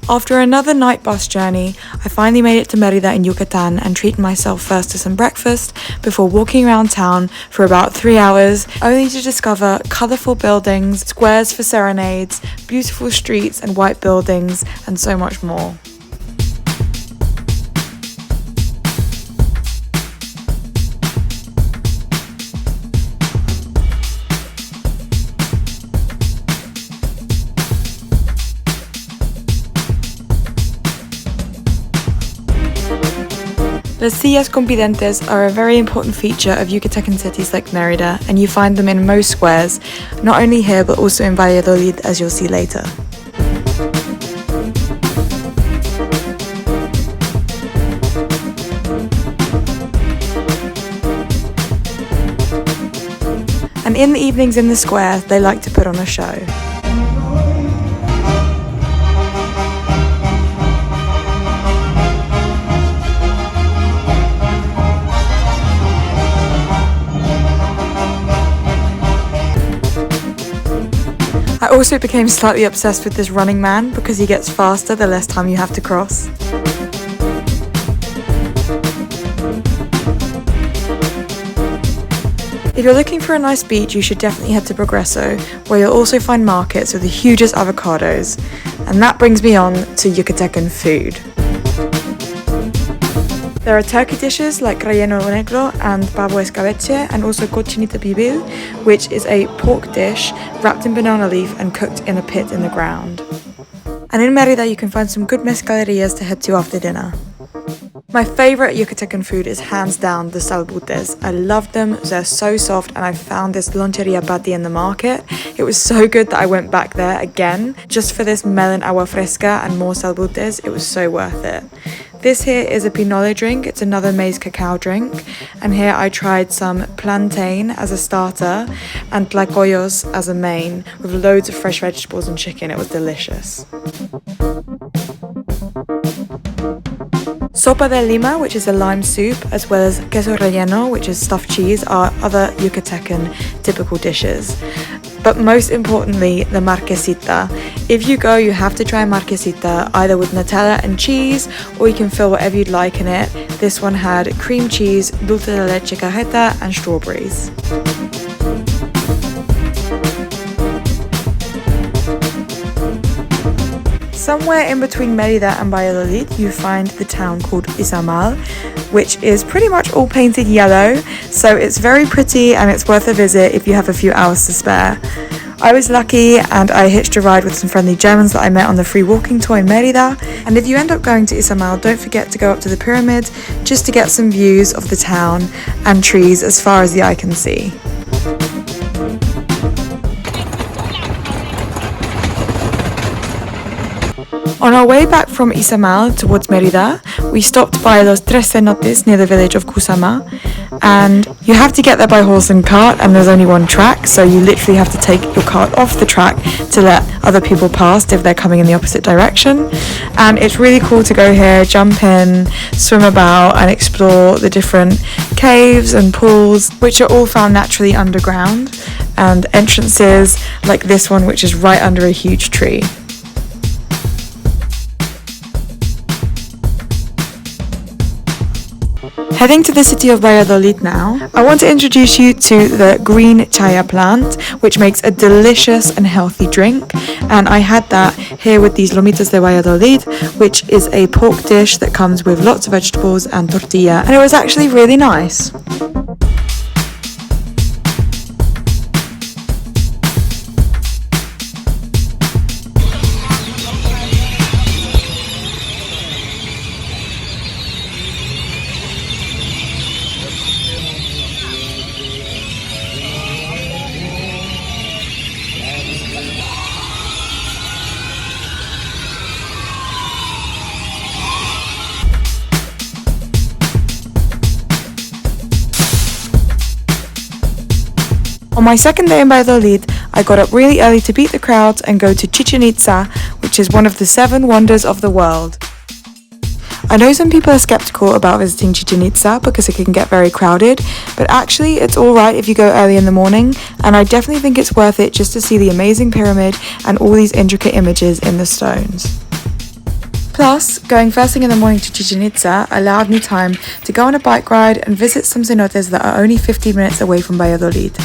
After another night bus journey, I finally made it to Merida in Yucatan and treated myself first to some breakfast before walking around town for about 3 hours, only to discover colourful buildings, squares for serenades, beautiful streets and white buildings, and so much more. Las sillas confidentes are a very important feature of Yucatecan cities like Merida, and you find them in most squares, not only here but also in Valladolid, as you'll see later. And in the evenings in the square, they like to put on a show. I also became slightly obsessed with this running man because he gets faster the less time you have to cross. If you're looking for a nice beach, you should definitely head to Progreso, where you'll also find markets with the hugest avocados. And that brings me on to Yucatecan food. There are turkey dishes like relleno negro and pavo escabeche, and also cochinita pibil, which is a pork dish wrapped in banana leaf and cooked in a pit in the ground. And in Merida you can find some good mezcalerias to head to after dinner. My favourite Yucatecan food is hands down the salbutes. I love them, they're so soft, and I found this loncheria patty in the market. It was so good that I went back there again, just for this melon agua fresca and more salbutes. It was so worth it. This here is a pinole drink, it's another maize cacao drink, and here I tried some plantain as a starter and tlacoyos as a main, with loads of fresh vegetables and chicken. It was delicious. Sopa de lima, which is a lime soup, as well as queso relleno, which is stuffed cheese, are other Yucatecan typical dishes. But most importantly, the marquesita. If you go, you have to try marquesita, either with Nutella and cheese, or you can fill whatever you'd like in it. This one had cream cheese, dulce de leche cajeta, and strawberries. Somewhere in between Merida and Valladolid, you find the town called Izamal, which is pretty much all painted yellow, so it's very pretty and it's worth a visit if you have a few hours to spare. I was lucky and I hitched a ride with some friendly Germans that I met on the free walking tour in Merida. And if you end up going to Izamal, don't forget to go up to the pyramid just to get some views of the town and trees as far as the eye can see. On our way back from Izamal towards Merida, we stopped by Los Tres Cenotes near the village of Kusama, and you have to get there by horse and cart, and there's only one track, so you literally have to take your cart off the track to let other people past if they're coming in the opposite direction. And it's really cool to go here, jump in, swim about and explore the different caves and pools, which are all found naturally underground, and entrances like this one, which is right under a huge tree. Heading to the city of Valladolid now, I want to introduce you to the green chaya plant, which makes a delicious and healthy drink. And I had that here with these lomitos de Valladolid, which is a pork dish that comes with lots of vegetables and tortilla, and it was actually really nice. On my second day in Valladolid, I got up really early to beat the crowds and go to Chichen Itza, which which is one of the 7 wonders of the world. I know some people are skeptical about visiting Chichen Itza because it can get very crowded, but actually it's alright if you go early in the morning, and I definitely think it's worth it just to see the amazing pyramid and all these intricate images in the stones. Plus, going first thing in the morning to Chichen Itza allowed me time to go on a bike ride and visit some cenotes that are only 15 minutes away from Valladolid.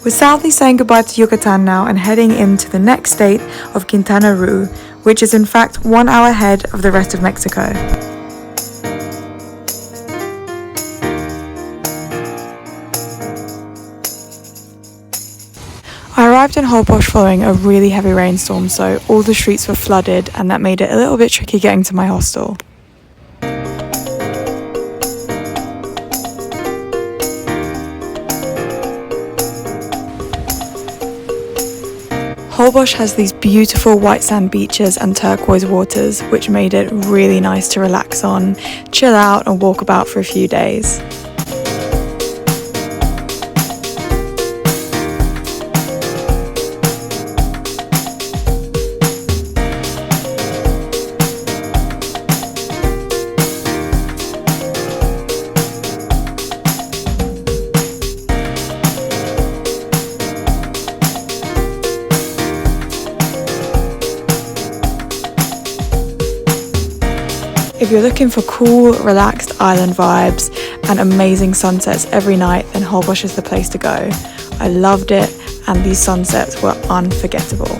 We're sadly saying goodbye to Yucatan now and heading into the next state of Quintana Roo, which is in fact 1 hour ahead of the rest of Mexico. I arrived in Holbox following a really heavy rainstorm, so all the streets were flooded and that made it a little bit tricky getting to my hostel. Holbox has these beautiful white sand beaches and turquoise waters, which made it really nice to relax on, chill out and walk about for a few days. If you're looking for cool, relaxed island vibes and amazing sunsets every night, then Holbox is the place to go. I loved it, and these sunsets were unforgettable.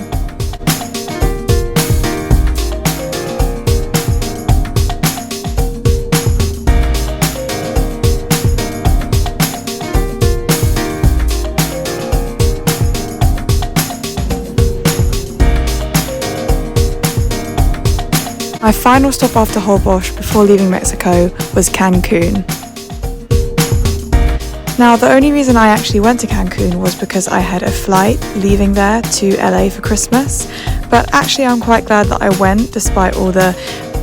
My final stop after Holbox before leaving Mexico was Cancun. Now, the only reason I actually went to Cancun was because I had a flight leaving there to LA for Christmas, but actually I'm quite glad that I went despite all the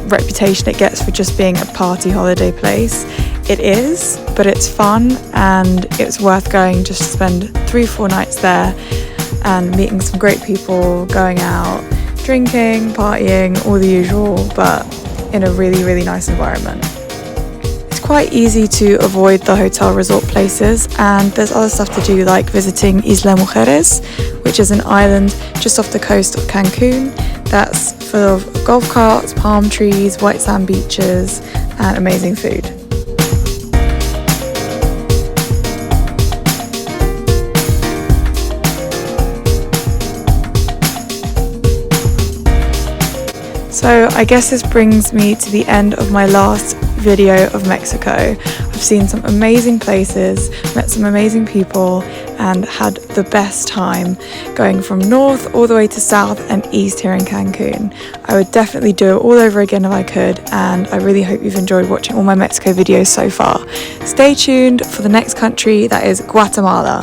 reputation it gets for just being a party holiday place. It is, but it's fun and it's worth going just to spend 3-4 nights there and meeting some great people, going out, drinking, partying, all the usual, but in a really, really nice environment. It's quite easy to avoid the hotel resort places, and there's other stuff to do like visiting Isla Mujeres, which is an island just off the coast of Cancun that's full of golf carts, palm trees, white sand beaches, and amazing food. So I guess this brings me to the end of my last video of Mexico. I've seen some amazing places, met some amazing people, and had the best time going from north all the way to south and east here in Cancun. I would definitely do it all over again if I could, and I really hope you've enjoyed watching all my Mexico videos so far. Stay tuned for the next country, that is Guatemala.